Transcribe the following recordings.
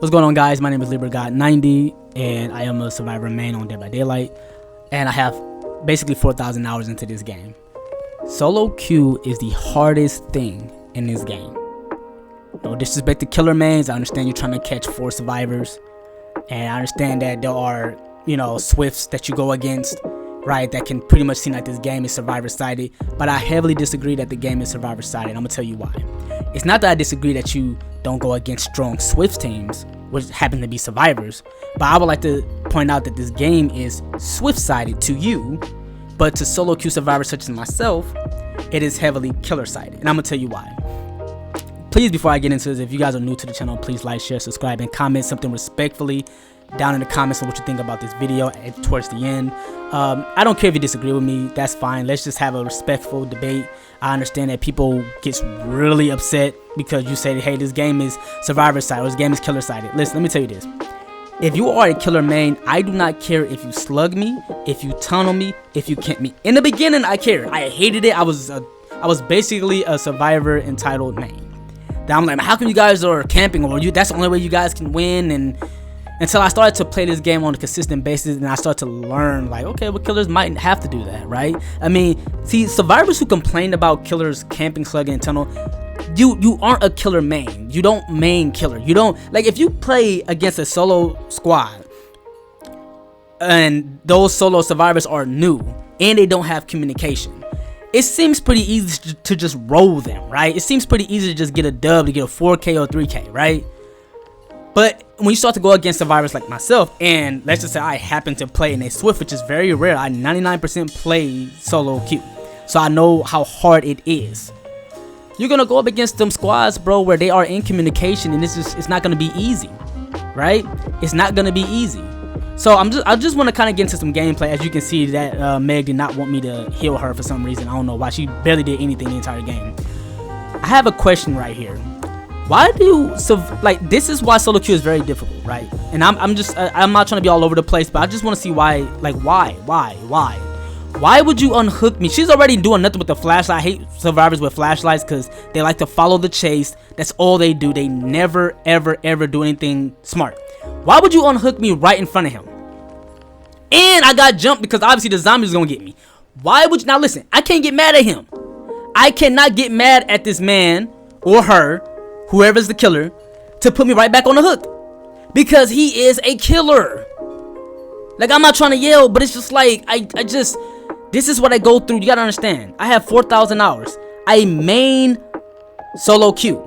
What's going on, guys? My name is LibraGod90 and I am a survivor main on Dead by Daylight, and I have basically 4,000 hours into this game. Solo queue is the hardest thing in this game. No disrespect to killer mains, I understand you're trying to catch 4 survivors, and I understand that there are, swifts that you go against, right, that can pretty much seem like this game is survivor sided, but I heavily disagree that the game is survivor sided, and I'm gonna tell you why. It's not that I disagree that you don't go against strong swift teams, which happen to be survivors, but I would like to point out that this game is swift sided to you, but to solo queue survivors such as myself, it is heavily killer sided, and I'm gonna tell you why. Please, before I get into this, if you guys are new to the channel, please like, share, subscribe, and comment something respectfully down in the comments on what you think about this video towards the end. I don't care if you disagree with me, that's fine. Let's just have a respectful debate. I understand that people get really upset because you say, hey, this game is survivor side or this game is killer sided. Listen, let me tell you this. If you are a killer main, I do not care if you slug me, if you tunnel me, if you camp me. In the beginning, I cared. I hated it. I was basically a survivor entitled main. Then I'm like, how come you guys are camping, or that's the only way you guys can win? And until I started to play this game on a consistent basis, and I started to learn, like, okay, well, killers might have to do that, right? I mean, see, survivors who complain about killers camping, slugging, and tunnel, you aren't a killer main. You don't main killer. You don't, like, if you play against a solo squad and those solo survivors are new and they don't have communication, it seems pretty easy to just roll them, right? It seems pretty easy to just get a dub, to get a 4K or 3K, right? But when you start to go against survivors like myself, and let's just say I happen to play in a swift, which is very rare. I 99% play solo queue, so I know how hard it is. You're gonna go up against them squads, bro, where they are in communication, and it's not gonna be easy, right? It's not gonna be easy. So I just want to kind of get into some gameplay. As you can see, that Meg did not want me to heal her for some reason. I don't know why. She barely did anything the entire game. I have a question right here. Why do you this is why solo queue is very difficult, right? And I'm not trying to be all over the place, but I just want to see why. Like, why would you unhook me? She's already doing nothing with the flashlight. I hate survivors with flashlights because they like to follow the chase. That's all they do. They never ever do anything smart. Why would you unhook me right in front of him? And I got jumped because obviously the zombie is gonna get me. Why would you? Now listen, I can't get mad at him. I cannot get mad at this man or her, whoever's the killer, to put me right back on the hook, because he is a killer. Like, I'm not trying to yell, but it's just like this is what I go through. You gotta understand, I have 4,000 hours. I main solo queue.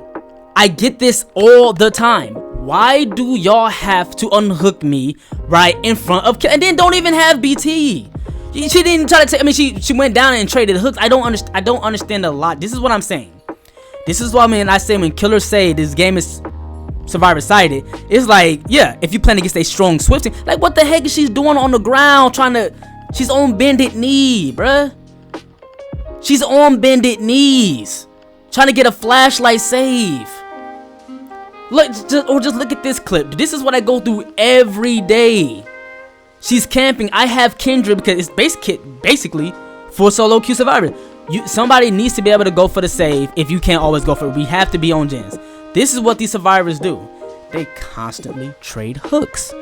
I get this all the time. Why do y'all have to unhook me right in front of, and then don't even have BT? She didn't try to take, I mean, she went down and traded hooks. I don't understand a lot. This is what I'm saying. This is what I say when killers say this game is survivor sided. It's like, yeah, if you playing against a strong swift team, like, what the heck is she doing on the ground she's on bended knee, bruh. She's on bended knees trying to get a flashlight save. Look, just look at this clip. This is what I go through every day. She's camping. I have Kindred because it's basically for solo queue survivors. Somebody needs to be able to go for the save. If you can't always go for it, we have to be on gens. This is what these survivors do. They constantly trade hooks.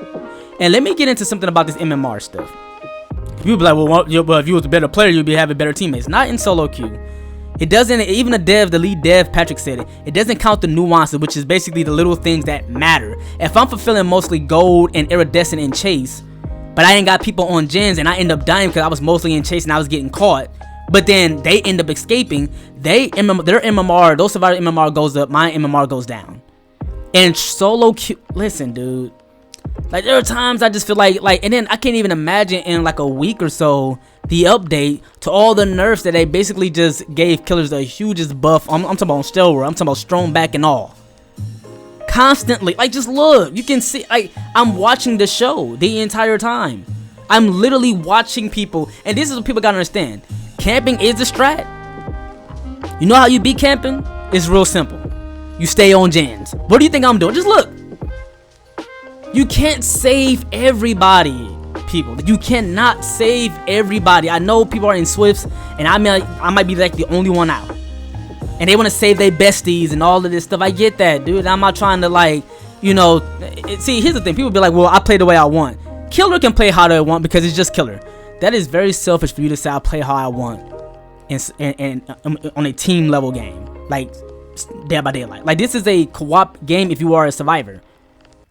And let me get into something about this MMR stuff. You'll be like, well, if you was a better player, you'd be having better teammates. Not in solo queue. It doesn't, even the lead dev, Patrick said it, it doesn't count the nuances, which is basically the little things that matter. If I'm fulfilling mostly gold and iridescent in chase, but I ain't got people on gens and I end up dying because I was mostly in chase and I was getting caught, but then they end up escaping, their MMR, those survivor MMR goes up, my MMR goes down. And solo queue, listen, dude, like, there are times I just feel like, and then I can't even imagine in like a week or so the update to all the nerfs that they basically just gave killers the hugest buff. I'm talking about on steroids. I'm talking about strong back and all. Constantly, like, just look, you can see, like, I'm watching the show the entire time. I'm literally watching people, and this is what people gotta understand. Camping is a strat. You know how you beat camping? It's real simple. You stay on gens. What do you think I'm doing? Just look. You can't save everybody, people. You cannot save everybody. I know people are in swifts, and I might be like the only one out. And they want to save their besties and all of this stuff. I get that, dude. I'm not trying to like you know, see, here's the thing. People be like, well, I play the way I want. Killer can play how they want because it's just Killer. That is very selfish for you to say I play how I want and on a team level game, like Dead by Daylight. Like, this is a co-op game if you are a survivor.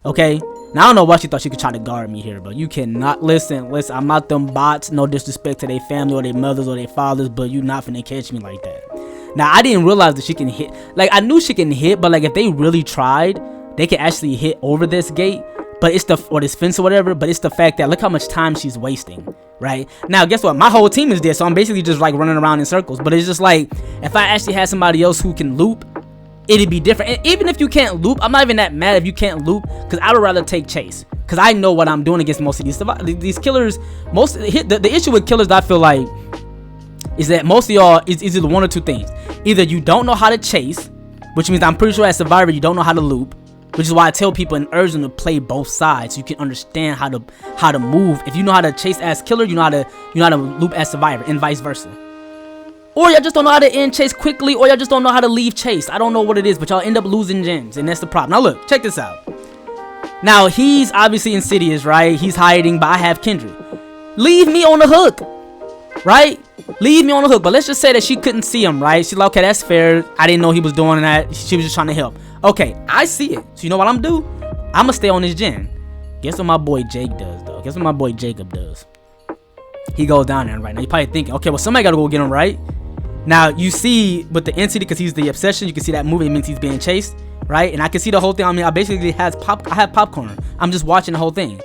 Okay? Now, I don't know why she thought she could try to guard me here, but you cannot listen. I'm not them bots. No disrespect to their family or their mothers or their fathers, but you not finna catch me like that. Now, I didn't realize that she can hit. Like, I knew she can hit, but like if they really tried, they can actually hit over this gate. But it's or this fence or whatever. But it's the fact that look how much time she's wasting. Right now, guess what? My whole team is there, so I'm basically just like running around in circles. But it's just like if I actually had somebody else who can loop, it'd be different. And even if you can't loop, I'm not even that mad if you can't loop, because I would rather take chase, because I know what I'm doing against most of these killers. The issue with killers that I feel like is that most of y'all is either one or two things. Either you don't know how to chase, which means I'm pretty sure as Survivor you don't know how to loop, which is why I tell people and urge them to play both sides so you can understand how to move. If you know how to chase as Killer, you know how to loop as Survivor, and vice versa. Or y'all just don't know how to end chase quickly, or y'all just don't know how to leave chase. I don't know what it is, but y'all end up losing gens, and that's the problem. Now look, check this out. Now he's obviously insidious, right? He's hiding, but I have Kindred. Leave me on the hook, right? Leave me on the hook. But let's just say that she couldn't see him, right? She's like, okay, that's fair. I didn't know he was doing that. She was just trying to help. Okay, I see it. So you know what I'm gonna do? I'm gonna stay on this gen. Guess what my boy Jake does, though? Guess what my boy Jacob does? He goes down there right now. You're probably thinking, okay, well, somebody gotta go get him, right? Now, you see with the NCD, because he's the obsession, you can see that movie. It means he's being chased, right? And I can see the whole thing. I mean, I basically have popcorn. I'm just watching the whole thing.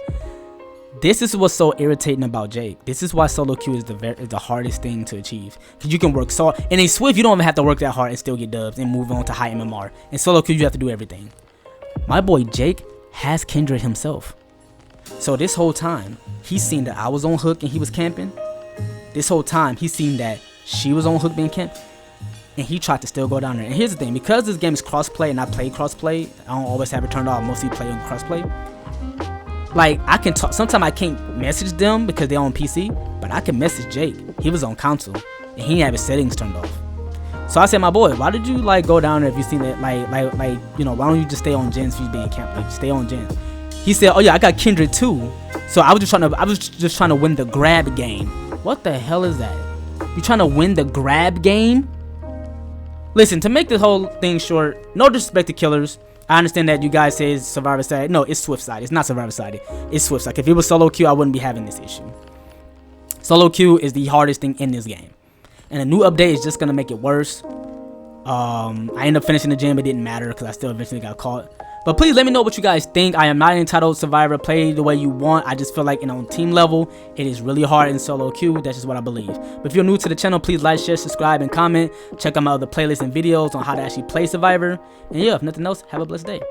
This is what's so irritating about Jake. This is why solo queue is the hardest thing to achieve. Because you can work so... In a Swift, you don't even have to work that hard and still get dubs and move on to high MMR. In solo queue, you have to do everything. My boy Jake has Kindred himself. So this whole time, he's seen that I was on hook and he was camping. This whole time, he's seen that she was on hook being camped, and he tried to still go down there. And here's the thing, because this game is crossplay and I play crossplay, I don't always have it turned off, mostly play on crossplay. Like, I can talk, sometimes I can't message them because they're on PC, but I can message Jake. He was on console and he didn't have his settings turned off. So I said, my boy, why did you like go down there if you seen that, like you know, why don't you just stay on gens if you're being camped? Like, stay on gens. He said, oh yeah, I got Kindred too. So I was just trying to win the grab game. What the hell is that? You trying to win the grab game? Listen, to make this whole thing short, no disrespect to killers. I understand that you guys say it's Survivor side. No, it's Swift side. It's not Survivor side. It's Swift side. If it was solo queue, I wouldn't be having this issue. Solo queue is the hardest thing in this game, and a new update is just gonna make it worse. I ended up finishing the gym. It didn't matter because I still eventually got caught. But please let me know what you guys think. I am not entitled Survivor. Play the way you want. I just feel like on team level, it is really hard in solo queue. That's just what I believe. But if you're new to the channel, please like, share, subscribe, and comment. Check out my other playlists and videos on how to actually play Survivor. And yeah, if nothing else, have a blessed day.